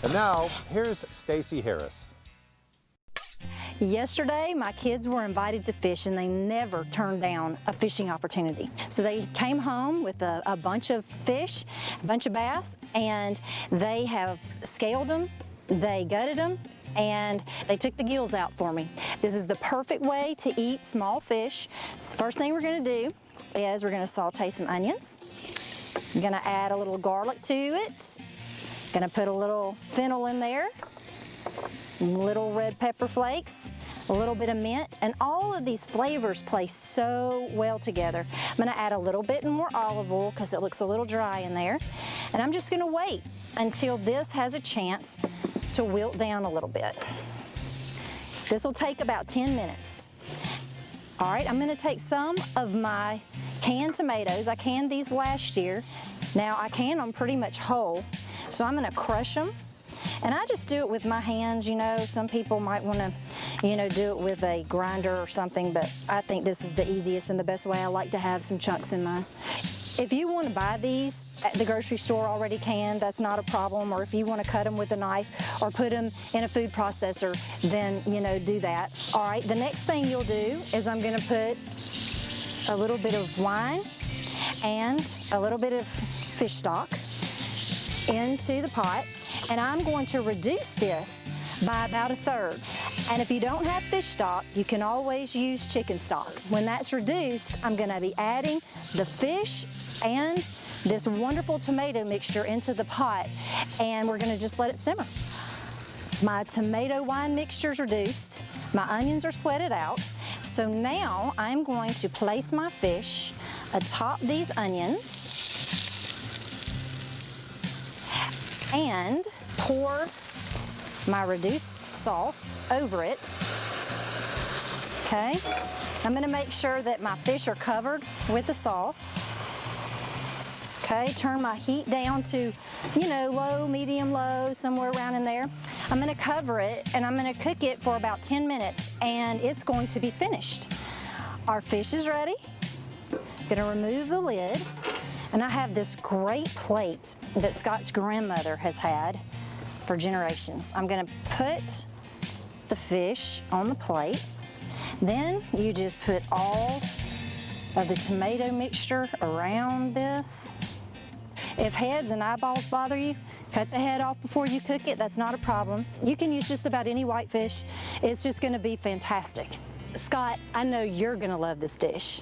And now, here's Stacy Harris. Yesterday, my kids were invited to fish and they never turned down a fishing opportunity. So they came home with a bunch of fish, a bunch of bass, and they have scaled them, they gutted them, and they took the gills out for me. This is the perfect way to eat small fish. First thing we're gonna do is we're gonna saute some onions. I'm gonna add a little garlic to it. Gonna put a little fennel in there. Little red pepper flakes, a little bit of mint, and all of these flavors play so well together. I'm gonna add a little bit more olive oil because it looks a little dry in there. And I'm just gonna wait until this has a chance to wilt down a little bit. This will take about 10 minutes. All right, I'm gonna take some of my canned tomatoes. I canned these last year. Now I can them pretty much whole, so I'm gonna crush them. And I just do it with my hands, you know. Some people might want to, you know, do it with a grinder or something, but I think this is the easiest and the best way. I like to have some chunks in mine. If you want to buy these at the grocery store already canned, that's not a problem. Or if you want to cut them with a knife or put them in a food processor, then, you know, do that. All right, the next thing you'll do is I'm going to put a little bit of wine and a little bit of fish stock into the pot. And I'm going to reduce this by about a third. And if you don't have fish stock, you can always use chicken stock. When that's reduced, I'm gonna be adding the fish and this wonderful tomato mixture into the pot, and we're gonna just let it simmer. My tomato wine mixture is reduced, my onions are sweated out, so now I'm going to place my fish atop these onions and pour my reduced sauce over it. Okay, I'm gonna make sure that my fish are covered with the sauce. Okay, turn my heat down to, you know, low, medium, low, somewhere around in there. I'm gonna cover it and I'm gonna cook it for about 10 minutes and it's going to be finished. Our fish is ready. Gonna remove the lid. And I have this great plate that Scott's grandmother has had for generations. I'm gonna put the fish on the plate. Then you just put all of the tomato mixture around this. If heads and eyeballs bother you, cut the head off before you cook it. That's not a problem. You can use just about any white fish. It's just gonna be fantastic. Scott, I know you're gonna love this dish.